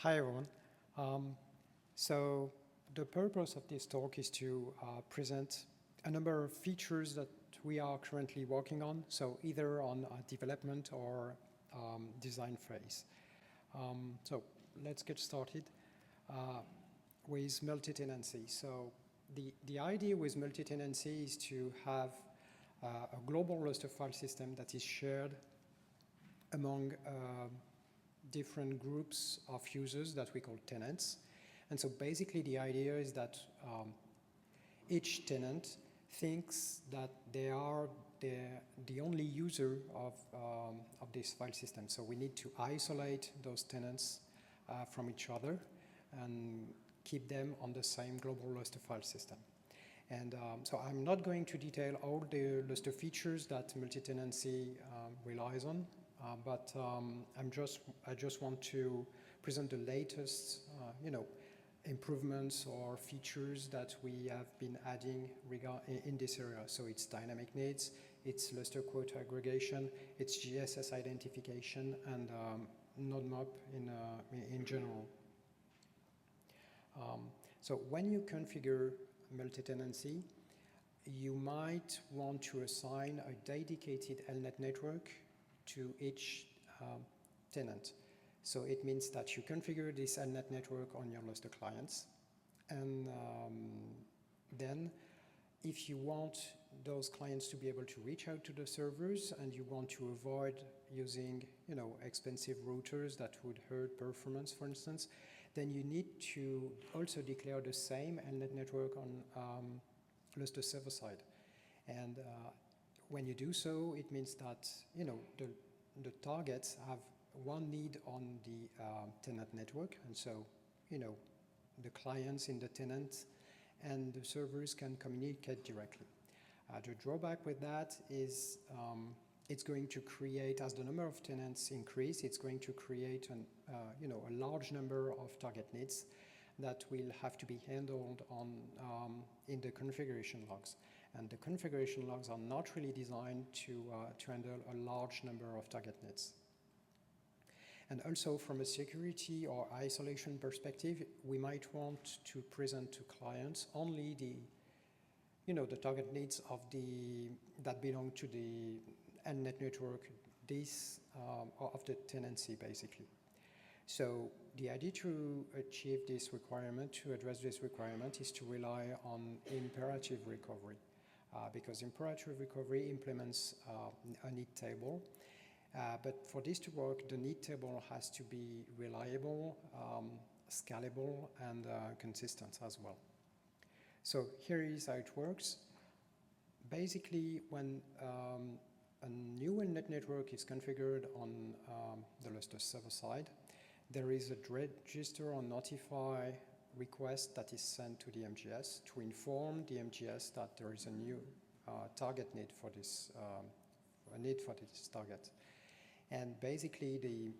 Hi, everyone. So the purpose of this talk is to present a number of features that we are currently working on, so either on development or design phase. So let's get started with multi-tenancy. So the idea with multi-tenancy is to have a global Lustre file system that is shared among different groups of users that we call tenants. And so basically the idea is that each tenant thinks that they are the only user of this file system. So we need to isolate those tenants from each other and keep them on the same global Lustre file system. And so I'm not going to detail all the Lustre features that multi-tenancy relies on. But I just want to present the latest, improvements or features that we have been adding in this area. So it's dynamic needs, it's Lustre quota aggregation, it's GSS identification, and node map in general. So when you configure multi-tenancy, you might want to assign a dedicated LNet network to each tenant. So it means that you configure this LNet network on your Lustre clients. And then if you want those clients to be able to reach out to the servers and you want to avoid using expensive routers that would hurt performance, for instance, then you need to also declare the same LNet network on Lustre server side. And when you do so, it means that the targets have one need on the tenant network, and so the clients in the tenant and the servers can communicate directly. The drawback with that is it's going to create, as the number of tenants increase, it's going to create a large number of target needs that will have to be handled on in the configuration logs. And the configuration logs are not really designed to handle a large number of target needs. And also from a security or isolation perspective, we might want to present to clients only the target needs of that belong to the LNet network, of the tenancy basically. So the idea to achieve this requirement, to address this requirement, is to rely on imperative recovery. Because imperative recovery implements a need table. But for this to work, the need table has to be reliable, scalable, and consistent as well. So here is how it works. Basically, when a new LNet network is configured on the Lustre server side, there is a register or notify request that is sent to the MGS to inform the MGS that there is a new target need for this target. And basically the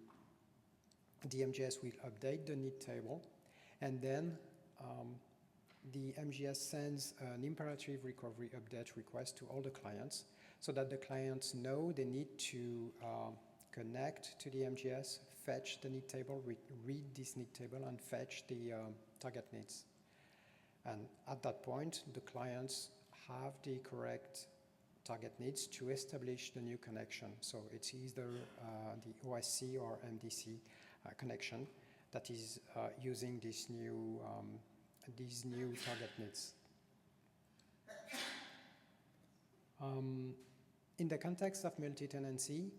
MGS will update the need table, and then the MGS sends an imperative recovery update request to all the clients so that the clients know they need to connect to the MGS, fetch the need table, read this need table, and fetch the target needs. And at that point, the clients have the correct target needs to establish the new connection. So it's either the OSC or MDC connection that is using these new target needs. In the context of multi-tenancy,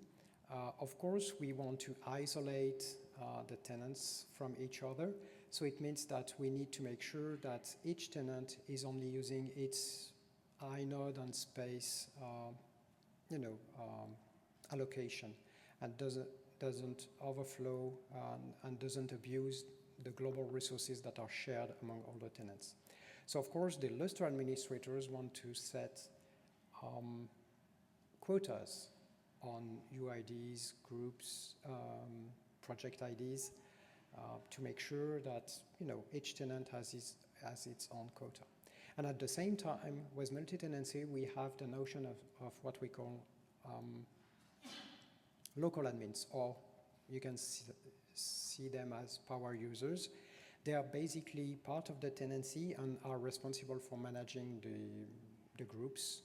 of course, we want to isolate the tenants from each other. So it means that we need to make sure that each tenant is only using its inode and space, allocation, and doesn't overflow and doesn't abuse the global resources that are shared among all the tenants. So of course, the Lustre administrators want to set quotas on UIDs, groups, project IDs, to make sure that each tenant has its own quota. And at the same time, with multi-tenancy, we have the notion of what we call local admins, or you can see them as power users. They are basically part of the tenancy and are responsible for managing the groups,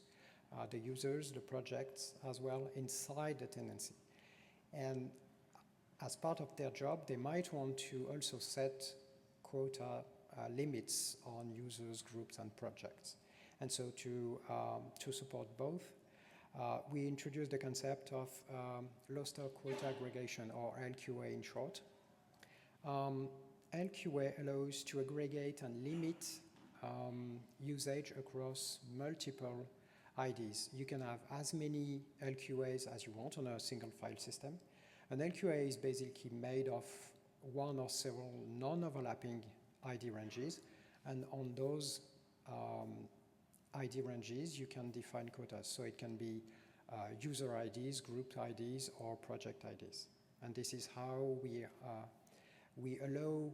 the users, the projects as well inside the tenancy. And as part of their job, they might want to also set quota limits on users, groups, and projects. And so to support both, we introduced the concept of Lustre Quota Aggregation, or LQA in short. LQA allows to aggregate and limit usage across multiple IDs. You can have as many LQAs as you want on a single file system. An LQA is basically made of one or several non-overlapping ID ranges, and on those ID ranges you can define quotas. So it can be user IDs, group IDs, or project IDs. And this is how we allow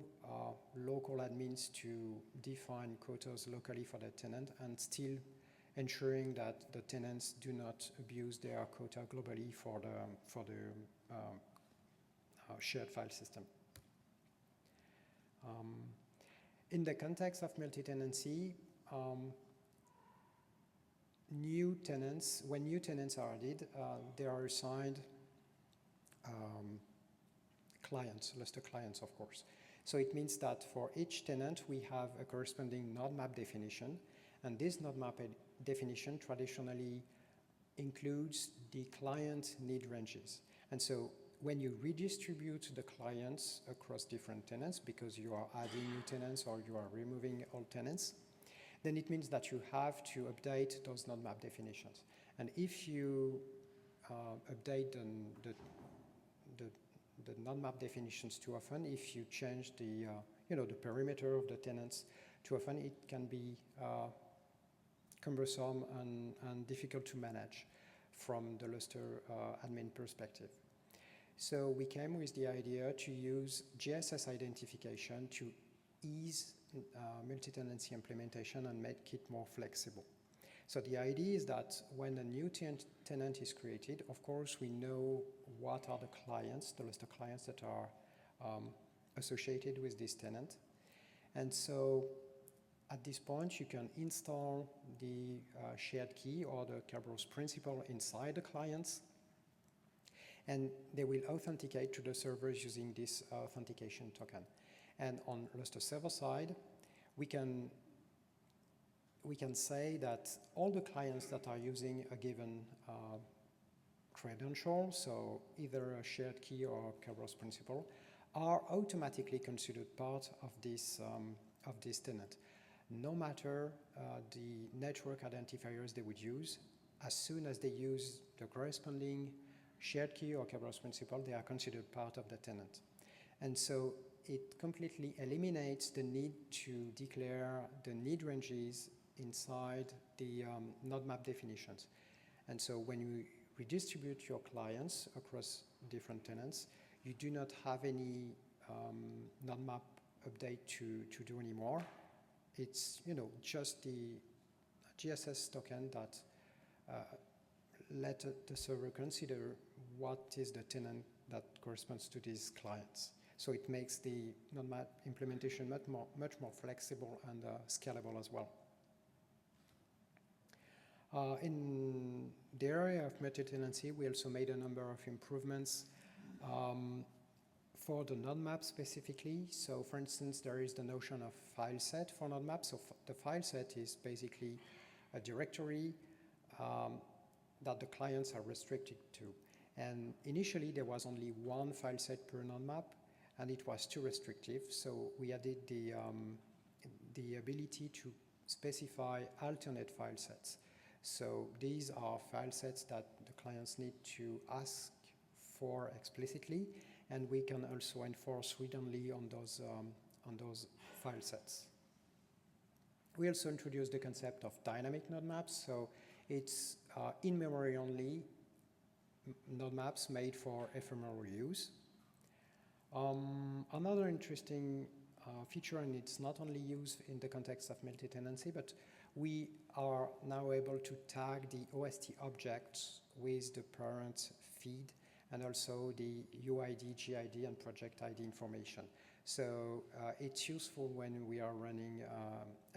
local admins to define quotas locally for the tenant and still ensuring that the tenants do not abuse their quota globally for the shared file system. In the context of multi-tenancy, when new tenants are added, they are assigned clients, Lustre clients, of course. So it means that for each tenant, we have a corresponding node map definition, and this node map definition traditionally includes the client need ranges. And so when you redistribute the clients across different tenants, because you are adding new tenants or you are removing old tenants, then it means that you have to update those node map definitions. And if you update the node map definitions too often, if you change the the perimeter of the tenants too often, it can be cumbersome and difficult to manage from the Lustre admin perspective. So we came with the idea to use GSS identification to ease multi-tenancy implementation and make it more flexible. So the idea is that when a new tenant is created, of course, we know what are the clients, the Lustre clients that are associated with this tenant. And so at this point, you can install the shared key or the Kerberos principal inside the clients, and they will authenticate to the servers using this authentication token. And on Lustre server side, we can say that all the clients that are using a given credential, so either a shared key or Kerberos principal, are automatically considered part of this tenant. No matter the network identifiers they would use, as soon as they use the corresponding shared key or Kerberos principal, they are considered part of the tenant. And so it completely eliminates the need to declare the need ranges inside the node map definitions. And so when you redistribute your clients across different tenants, you do not have any node map update to do anymore. It's just the GSS token that let the server consider what is the tenant that corresponds to these clients. So it makes the node map implementation much more flexible and scalable as well. In the area of multi-tenancy, we also made a number of improvements for the node map specifically. So for instance, there is the notion of file set for node map. So the file set is basically a directory that the clients are restricted to. And initially, there was only one file set per node map, and it was too restrictive. So we added the ability to specify alternate file sets. So these are file sets that the clients need to ask for explicitly, and we can also enforce read-only on those file sets. We also introduced the concept of dynamic node maps. So it's in-memory only node maps made for ephemeral use. Another interesting feature, and it's not only used in the context of multi-tenancy, but we are now able to tag the OST objects with the parent feed and also the UID, GID, and project ID information. So it's useful when we are running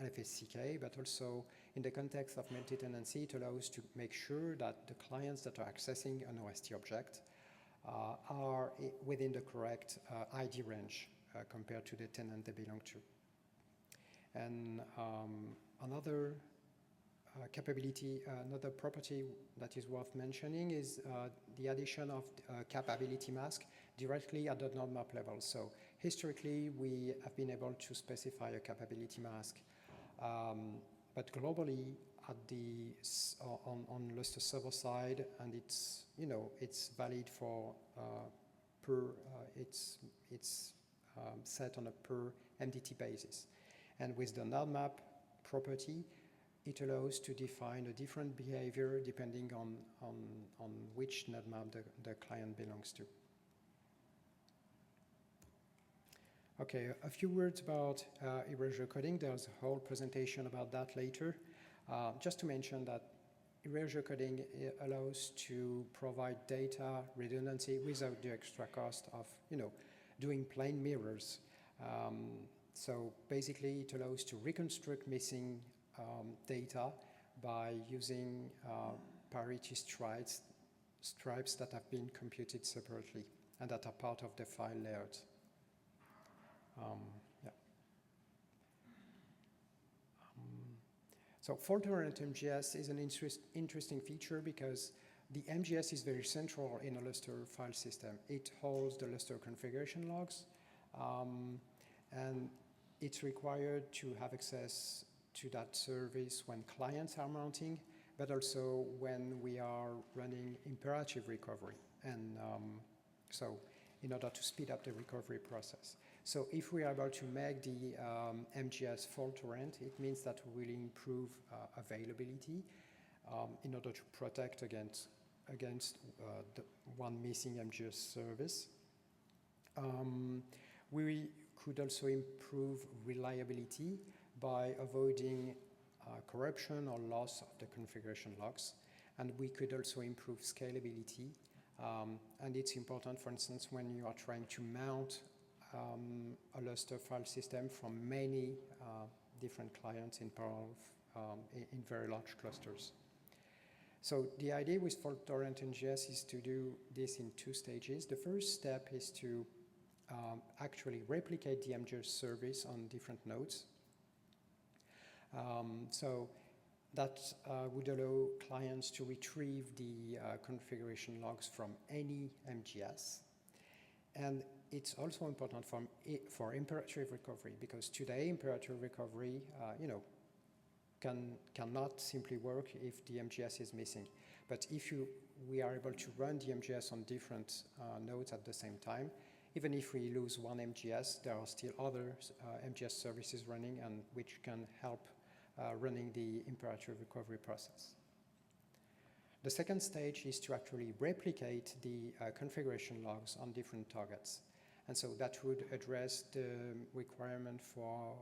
LFSCK, but also in the context of multi-tenancy, it allows to make sure that the clients that are accessing an OST object are within the correct ID range compared to the tenant they belong to. And another capability, another property that is worth mentioning is the addition of capability mask directly at the node map level. So historically, we have been able to specify a capability mask, but globally at the on Lustre server side, and it's it's valid for it's set on a per MDT basis, and with the node map property, it allows to define a different behavior depending on which node map the client belongs to. Okay, a few words about erasure coding. There's a whole presentation about that later. Just to mention that erasure coding allows to provide data redundancy without the extra cost of doing plain mirrors. So basically, it allows to reconstruct missing data by using parity stripes that have been computed separately and that are part of the file layout. So fault-tolerant MGS is an interesting feature because the MGS is very central in a Lustre file system. It holds the Lustre configuration logs, and it's required to have access to that service when clients are mounting, but also when we are running imperative recovery, and so in order to speed up the recovery process. So if we are able to make the MGS fault-tolerant, it means that we will improve availability in order to protect against the one missing MGS service. We could also improve reliability by avoiding corruption or loss of the configuration logs. And we could also improve scalability. And it's important, for instance, when you are trying to mount a Lustre file system from many different clients in parallel in very large clusters. So the idea with fault-tolerant NGS is to do this in two stages. The first step is to actually replicate the MGS service on different nodes. So that would allow clients to retrieve the configuration logs from any MGS. And it's also important for imperative recovery, because today imperative recovery, cannot simply work if the MGS is missing. But if we are able to run the MGS on different nodes at the same time, even if we lose one MGS, there are still other MGS services running, and which can help running the imperative recovery process. The second stage is to actually replicate the configuration logs on different targets. And so that would address the requirement for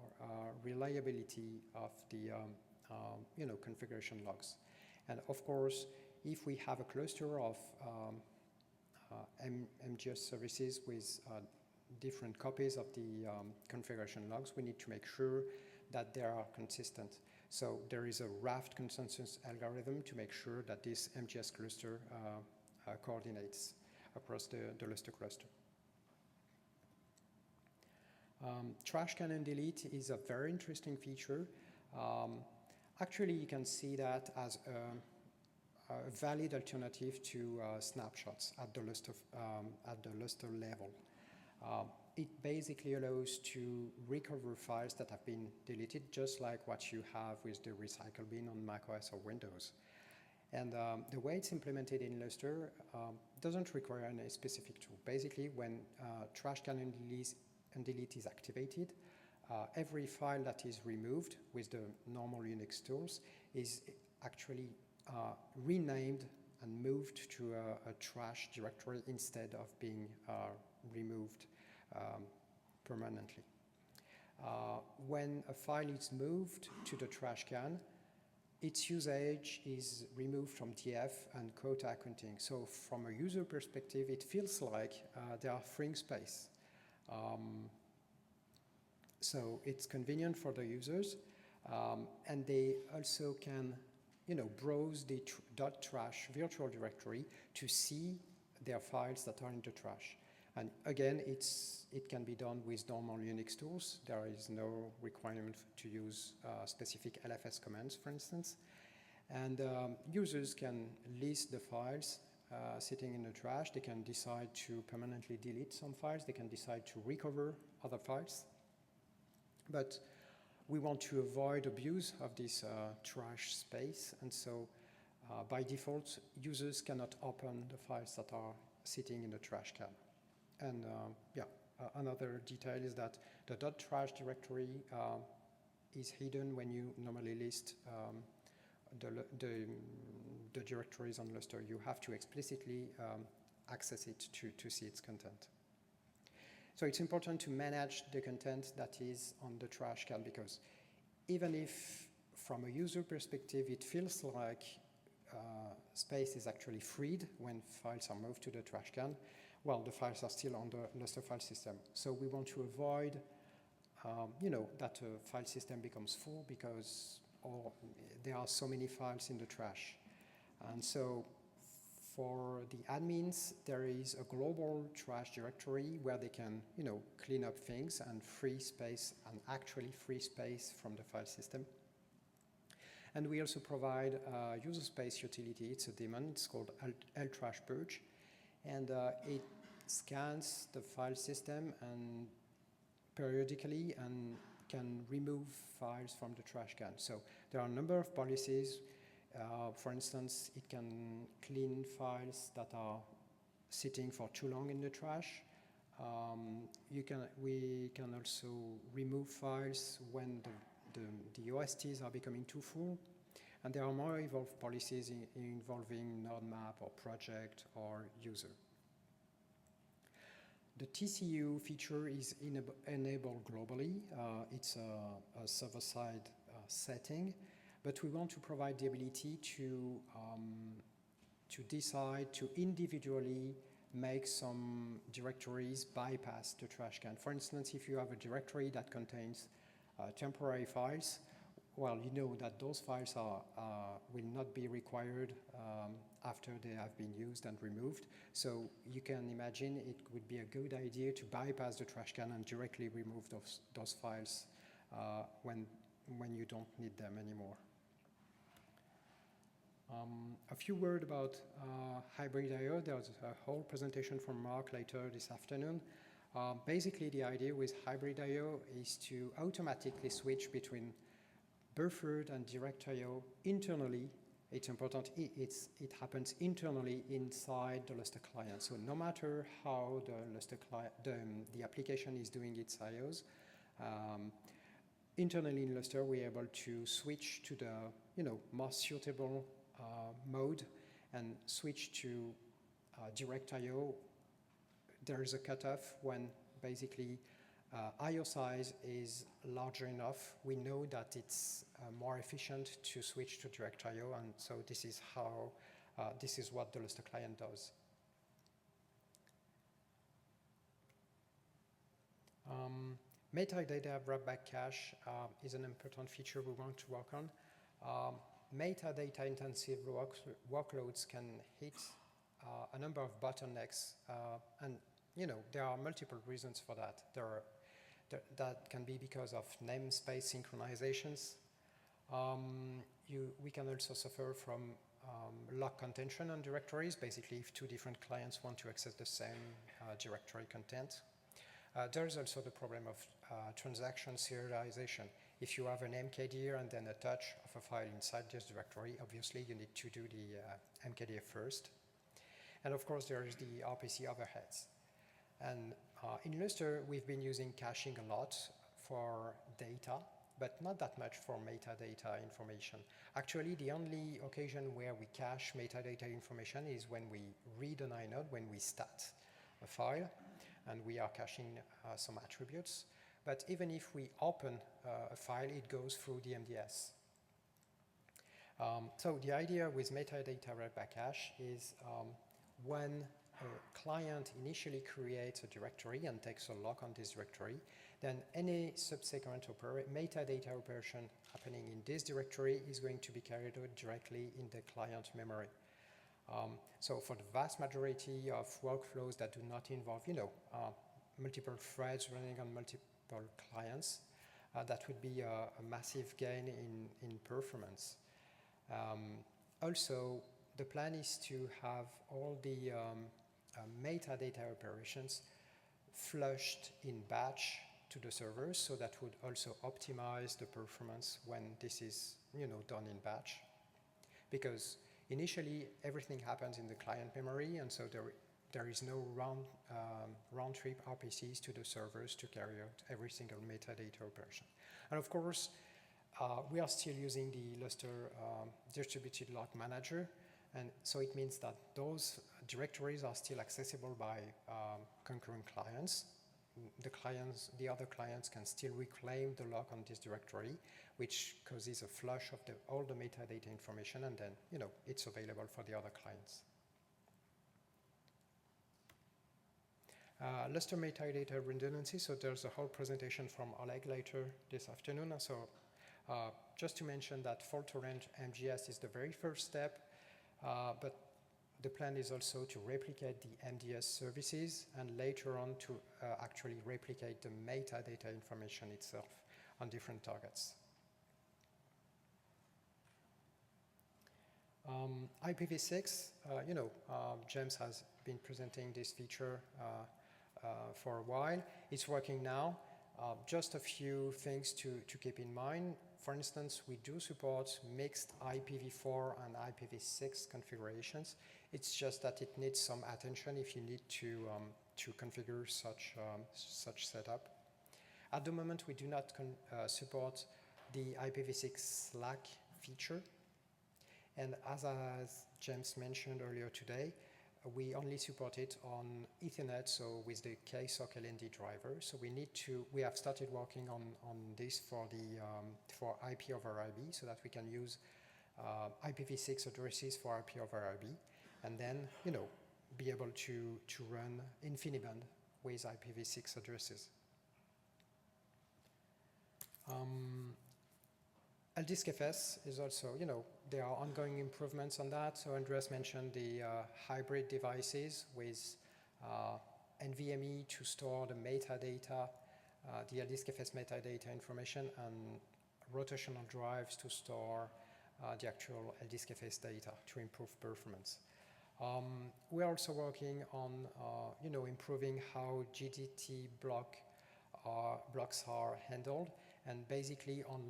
reliability of the configuration logs. And of course, if we have a cluster of MGS services with different copies of the configuration logs, we need to make sure that they are consistent. So there is a raft consensus algorithm to make sure that this MGS cluster coordinates across the Lustre cluster. Trash can and delete is a very interesting feature. Actually, you can see that as a valid alternative to snapshots at the Lustre level. It basically allows to recover files that have been deleted, just like what you have with the recycle bin on macOS or Windows. And the way it's implemented in Lustre doesn't require any specific tool. Basically, when trash can and delete is activated, every file that is removed with the normal Unix tools is actually renamed and moved to a trash directory instead of being removed permanently. When a file is moved to the trash can, its usage is removed from TF and quota accounting. So from a user perspective, it feels like they are freeing space. So it's convenient for the users, and they also can, browse the .trash virtual directory to see their files that are in the trash. And again, it can be done with normal Unix tools. There is no requirement to use specific LFS commands, for instance. And users can list the files sitting in the trash. They can decide to permanently delete some files. They can decide to recover other files. But we want to avoid abuse of this trash space. And so by default, users cannot open the files that are sitting in the trash can. And another detail is that the .trash directory is hidden when you normally list the directories on Lustre. You have to explicitly access it to see its content. So it's important to manage the content that is on the trash can, because even if from a user perspective it feels like space is actually freed when files are moved to the trash can, well, the files are still on the Lustre file system. So we want to avoid that a file system becomes full because there are so many files in the trash. And so for the admins, there is a global trash directory where they can, clean up things and free space, and actually free space from the file system. And we also provide a user space utility. It's a daemon. It's called ltrashpurge. And it scans the file system and periodically and can remove files from the trash can. So there are a number of policies. For instance, it can clean files that are sitting for too long in the trash. We can also remove files when the OSTs are becoming too full. And there are more evolved policies involving node map or project or user. The TCU feature is enabled globally. It's a server-side setting. But we want to provide the ability to decide to individually make some directories bypass the trash can. For instance, if you have a directory that contains temporary files, well, you know that those files will not be required after they have been used and removed. So you can imagine it would be a good idea to bypass the trash can and directly remove those files when you don't need them anymore. A few words about hybrid I/O. There's a whole presentation from Mark later this afternoon. Basically, the idea with hybrid I/O is to automatically switch between buffered and direct I/O internally. It's important. It happens internally inside the Lustre client. So no matter how the Lustre client, the application is doing its I/Os, internally in Lustre, we're able to switch to the most suitable mode and switch to direct I/O. There is a cutoff when basically I/O size is larger enough. We know that it's more efficient to switch to direct I/O, and so this is how this is what the Lustre client does. Metadata wrapback cache is an important feature we want to work on. Metadata intensive workloads can hit a number of bottlenecks, and there are multiple reasons for that. That can be because of namespace synchronizations. We can also suffer from lock contention on directories, basically if two different clients want to access the same directory content. There's also the problem of transaction serialization. If you have an MKDir and then a touch of a file inside this directory, obviously you need to do the MKDir first. And of course, there is the RPC overheads. And in Lustre, we've been using caching a lot for data, but not that much for metadata information. Actually, the only occasion where we cache metadata information is when we read an inode, when we stat a file, and we are caching some attributes. But even if we open a file, it goes through the MDS. So the idea with metadata read by cache is when a client initially creates a directory and takes a lock on this directory, then any subsequent metadata operation happening in this directory is going to be carried out directly in the client memory. So for the vast majority of workflows that do not involve, multiple threads running on multiple clients, that would be a massive gain in performance. Also, the plan is to have all the metadata operations flushed in batch to the servers, so that would also optimize the performance when this is done in batch. Because initially everything happens in the client memory, and so there is no round trip RPCs to the servers to carry out every single metadata operation. And of course, we are still using the Lustre distributed log manager, and so it means that those directories are still accessible by concurrent clients. The other clients can still reclaim the log on this directory, which causes a flush of all the metadata information, and then it's available for the other clients. Lustre metadata redundancy. So there's a whole presentation from Oleg later this afternoon. And so just to mention that fault-tolerant MGS is the very first step, but the plan is also to replicate the MDS services and later on to actually replicate the metadata information itself on different targets. IPv6, James has been presenting this feature for a while. It's working now. Just a few things to keep in mind. For instance, we do support mixed IPv4 and IPv6 configurations. It's just that it needs some attention if you need to configure such setup. At the moment, we do not support the IPv6 LUG feature. And as James mentioned earlier today, we only support it on Ethernet, so with the KSOC LND driver. So we have started working on this for IP over IB, so that we can use IPv6 addresses for IP over IB, and then be able to run InfiniBand with IPv6 addresses. LDiskFS is also, there are ongoing improvements on that. So Andreas mentioned the hybrid devices with NVMe to store the metadata, the LDiskFS metadata information, and rotational drives to store the actual LDiskFS data to improve performance. We're also working on, improving how GDT blocks are handled. And basically on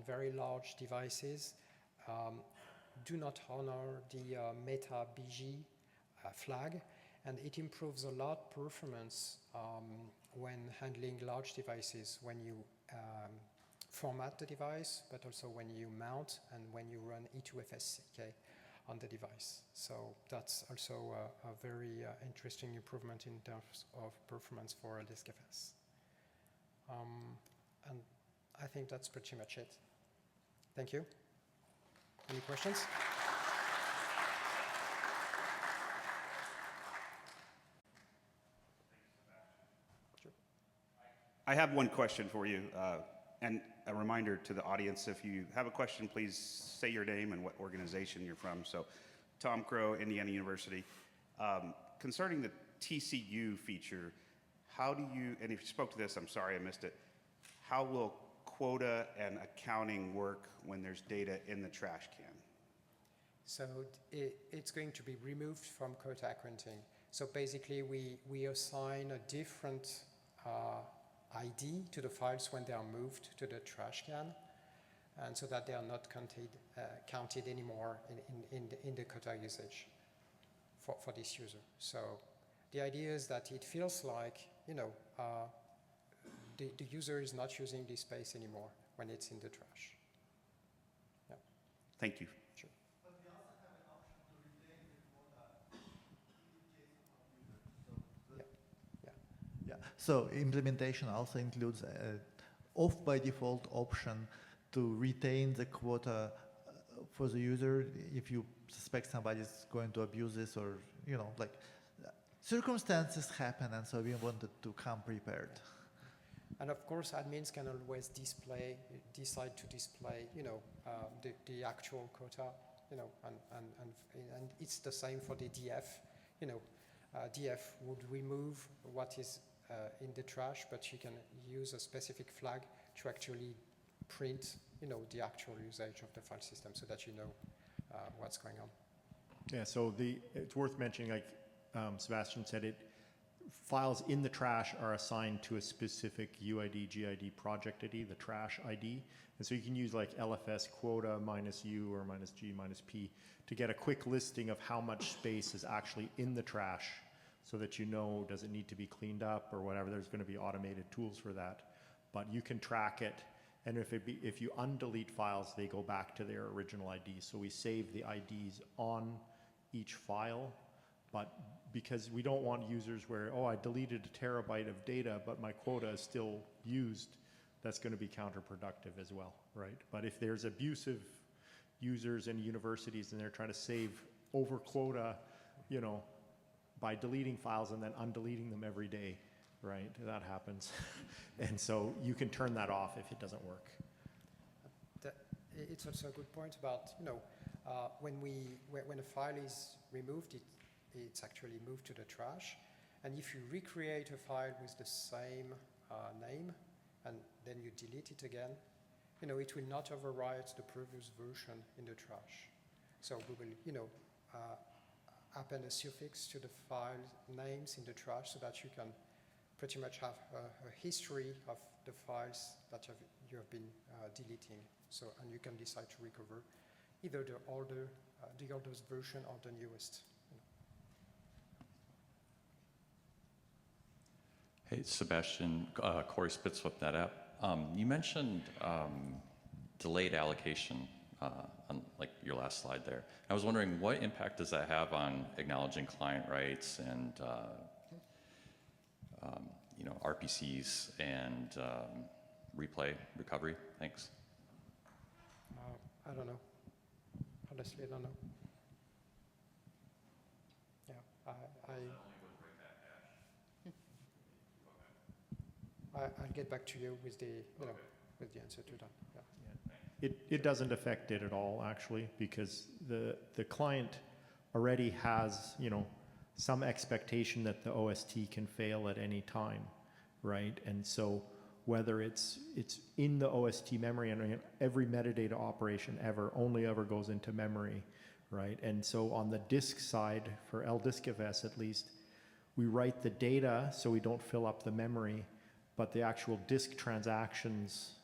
very large devices, do not honor the meta BG flag, and it improves a lot performance when handling large devices, when you format the device, but also when you mount and when you run E2FSCK on the device. So that's also a very interesting improvement in terms of performance for LDiskFS. And I think that's pretty much it. Thank you. Any questions? Sure. I have one question for you, and a reminder to the audience, if you have a question, please say your name and what organization you're from. So Tom Crow, Indiana University. Concerning the TCU feature, how do you, and if you spoke to this, I'm sorry I missed it, how will quota and accounting work when there's data in the trash can? So it's going to be removed from quota accounting. So basically, we assign a different ID to the files when they are moved to the trash can, and so that they are not counted anymore in the quota usage for this user. So the idea is that it feels like, the user is not using this space anymore when it's in the trash. Yeah. Thank you. Sure. But we also have an option to retain the quota in JSON computer. So So implementation also includes a off by default option to retain the quota for the user, if you suspect somebody's going to abuse this, or like circumstances happen, and so we wanted to come prepared. And of course, admins can always decide to display, the actual quota, and it's the same for the DF. DF would remove what is in the trash, but you can use a specific flag to actually print, the actual usage of the file system, so that what's going on. Yeah, so it's worth mentioning, like Sebastien said, files in the trash are assigned to a specific UID, GID project ID, the trash ID. And so you can use like LFS quota -U or -G -P to get a quick listing of how much space is actually in the trash, so that does it need to be cleaned up or whatever. There's going to be automated tools for that. But you can track it, and if you undelete files, they go back to their original ID. So we save the IDs on each file, but because we don't want users where, I deleted a terabyte of data, but my quota is still used, that's going to be counterproductive as well, right? But if there's abusive users in universities and they're trying to save over quota, by deleting files and then undeleting them every day, right? That happens. And so you can turn that off if it doesn't work. It's also a good point about, when a file is removed, it's actually moved to the trash. And if you recreate a file with the same name, and then you delete it again, it will not overwrite the previous version in the trash. So we will, append a suffix to the file names in the trash, so that you can pretty much have a history of the files that you have been deleting. So, and you can decide to recover either the oldest version or the newest. Hey, Sebastien, Corey Spitz with NetApp. You mentioned delayed allocation on like your last slide there. I was wondering, what impact does that have on acknowledging client rights and RPCs and replay recovery? Thanks. I don't know. Honestly, I don't know. Yeah, I'll get back to you with the with the answer to that. Yeah. It doesn't affect it at all, actually, because the client already has some expectation that the OST can fail at any time, right? And so whether it's in the OST memory, and every metadata operation only ever goes into memory, right? And so on the disk side, for LDiskFS at least, we write the data so we don't fill up the memory, but the actual disk transactions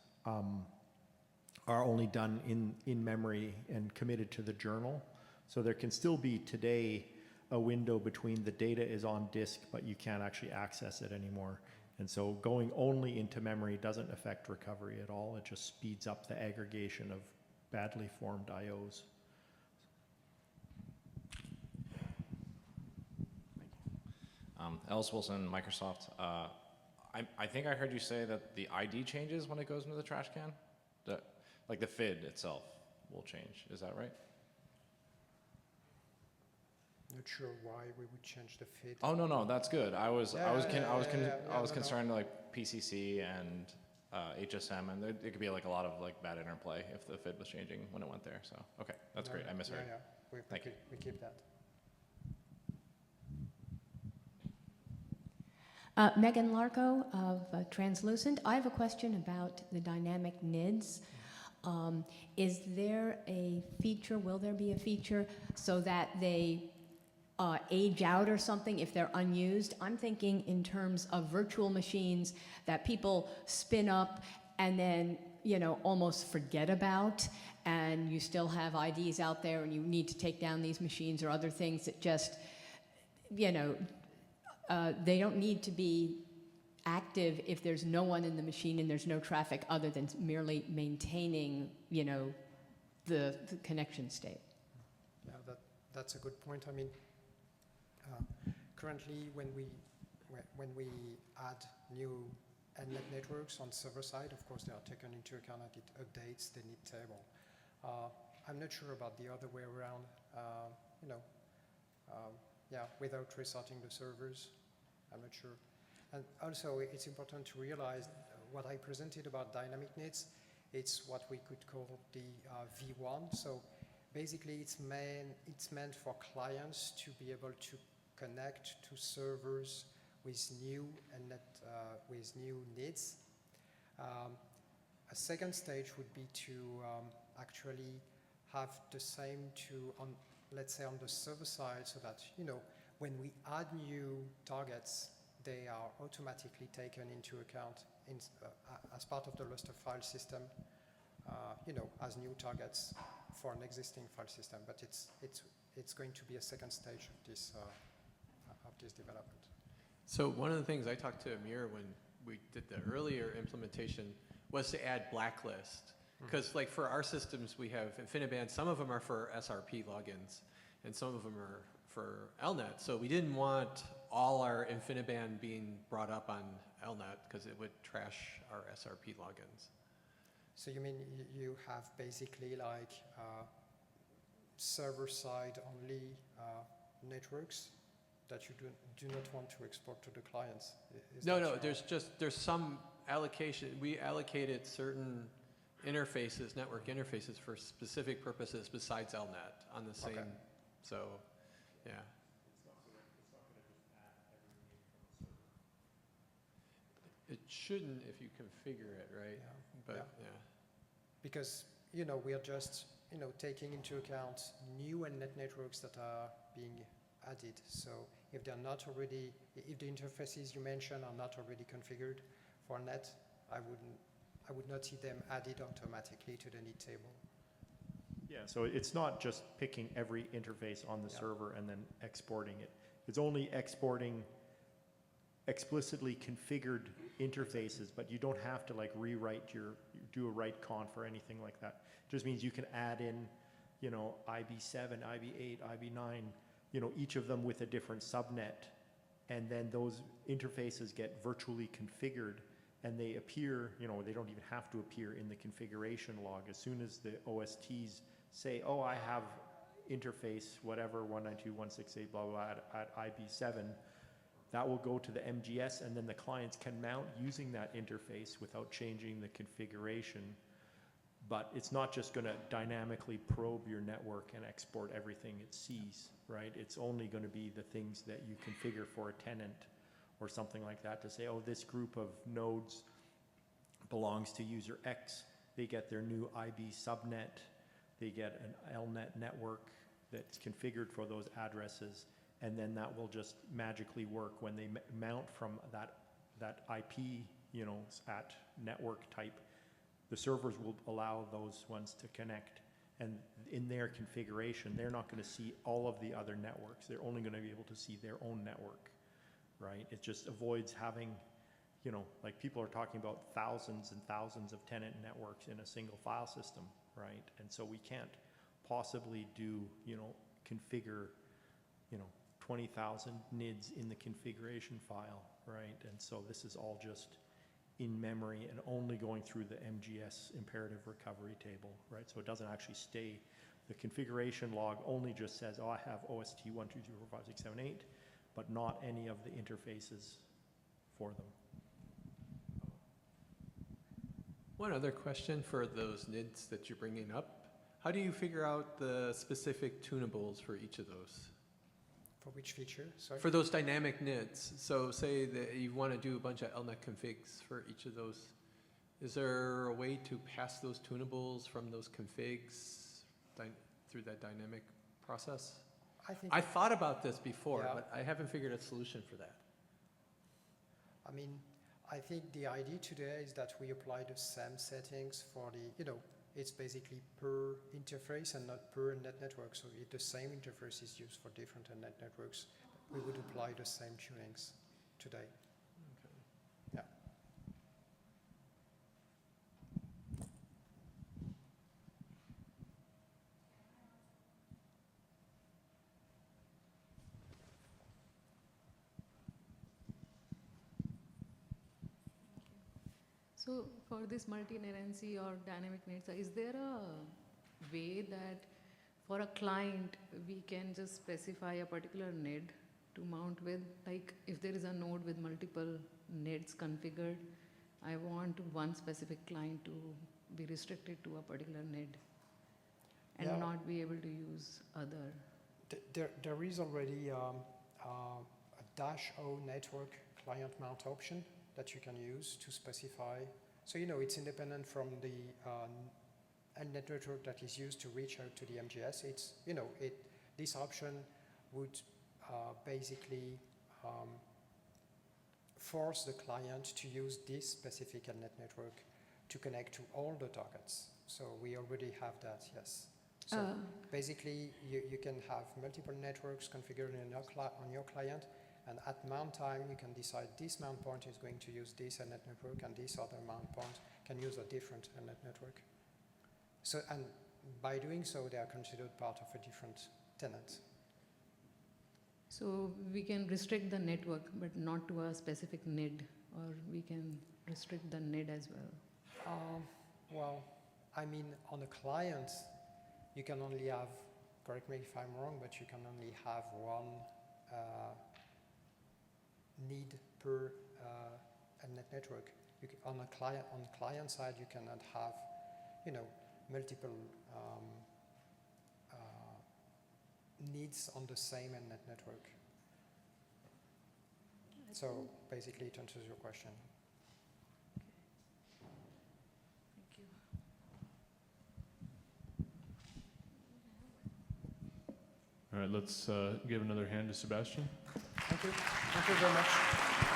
are only done in memory and committed to the journal. So there can still be today a window between the data is on disk, but you can't actually access it anymore. And so going only into memory doesn't affect recovery at all. It just speeds up the aggregation of badly formed IOs. Ellis Wilson, Microsoft. I think I heard you say that the ID changes when it goes into the trash can? Like the FID itself will change. Is that right? Not sure why we would change the FID. Oh no, that's good. I was concerned like PCC and HSM, and it could be like a lot of like bad interplay if the FID was changing when it went there. So okay, that's great. I misheard. Yeah. Thank you. We keep that. Megan Larco of Translucent. I have a question about the dynamic NIDs. Is there a feature, will there be a feature so that they age out or something if they're unused? I'm thinking in terms of virtual machines that people spin up and then, almost forget about, and you still have IDs out there and you need to take down these machines or other things that just, they don't need to be active if there's no one in the machine and there's no traffic other than merely maintaining, the connection state. Yeah, that's a good point. I mean, currently when we add new LNet networks on server side, of course they are taken into account and it updates the NID table. I'm not sure about the other way around, you know, yeah, without restarting the servers. I'm not sure. And also, it's important to realize what I presented about dynamic needs, it's what we could call the V1. So basically, it's meant for clients to be able to connect to servers with new with new needs. A second stage would be to actually have the same let's say on the server side, so that, you know, when we add new targets, they are automatically taken into account as part of the Lustre file system, you know, as new targets for an existing file system. But it's going to be a second stage of this development. So one of the things I talked to Amir when we did the earlier implementation was to add blacklist. Because like for our systems, we have InfiniBand. Some of them are for SRP logins, and some of them are for LNet. So we didn't want all our InfiniBand being brought up on LNet because it would trash our SRP logins. So you mean you have basically like server-side only networks that you do not want to export to the clients? No, there's some allocation. We allocated certain interfaces, network interfaces, for specific purposes besides LNet on the same. Okay. So, yeah. It shouldn't if you configure it, right? Yeah. But Yeah. yeah. Because, you know, we are just, you know, taking into account new and net networks that are being added. So if they're not already, if the interfaces you mentioned are not already configured for net, I would not see them added automatically to the need table. Yeah, so it's not just picking every interface on the server and then exporting it. It's only exporting explicitly configured interfaces, but you don't have to like rewrite do a write conf or anything like that. It just means you can add in, you know, IB7, IB8, IB9, you know, each of them with a different subnet, and then those interfaces get virtually configured, and they appear, you know, they don't even have to appear in the configuration log. As soon as the OSTs say, oh, I have interface, whatever, 192.168, blah, blah, blah, at IB7, that will go to the MGS, and then the clients can mount using that interface without changing the configuration. But it's not just going to dynamically probe your network and export everything it sees, right? It's only going to be the things that you configure for a tenant or something like that, to say, oh, this group of nodes belongs to user X. They get their new IB subnet. They get an LNet network that's configured for those addresses, and then that will just magically work when they mount from that IP, you know, at network type. The servers will allow those ones to connect, and in their configuration, they're not going to see all of the other networks. They're only going to be able to see their own network, right? It just avoids having, you know, like people are talking about thousands and thousands of tenant networks in a single file system, right? And so we can't possibly do, you know, configure, you know, 20,000 NIDs in the configuration file, right? And so this is all just in memory and only going through the MGS imperative recovery table, right? So it doesn't actually stay. The configuration log only just says, oh, I have OST 1, 2, 3, 4, 5, 6, 7, 8, but not any of the interfaces for them. One other question for those NIDs that you're bringing up. How do you figure out the specific tunables for each of those? For which feature? Sorry? For those dynamic NIDs. So say that you want to do a bunch of LNet configs for each of those. Is there a way to pass those tunables from those configs through that dynamic process? I thought about this before, Yeah. but I haven't figured a solution for that. I mean, I think the idea today is that we apply the same settings for the, you know, it's basically per interface and not per net network. So if the same interface is used for different net networks, we would apply the same tunings today. Okay. Yeah. So for this multi-tenancy or dynamic NIDs, is there a way that for a client, we can just specify a particular NID to mount with? Like if there is a node with multiple NIDs configured, I want one specific client to be restricted to a particular NID and Yeah. not be able to use other. There is already a -O network client mount option that you can use to specify. So, it's independent from the LNet network that is used to reach out to the MGS. It's, this option would basically force the client to use this specific LNet network to connect to all the targets. So we already have that, yes. So basically, you can have multiple networks configured on your client, and at mount time, you can decide this mount point is going to use this LNet network, and this other mount point can use a different LNet network. So, and by doing so, they are considered part of a different tenant. So we can restrict the network, but not to a specific NID, or we can restrict the NID as well. Well, I mean, on a client, you can only have, correct me if I'm wrong, but you can only have one need per LNet network. On client side, you cannot have, multiple needs on the same LNet network. So basically, it answers your question. Thank you. All right, let's give another hand to Sebastien. Thank you. Thank you very much.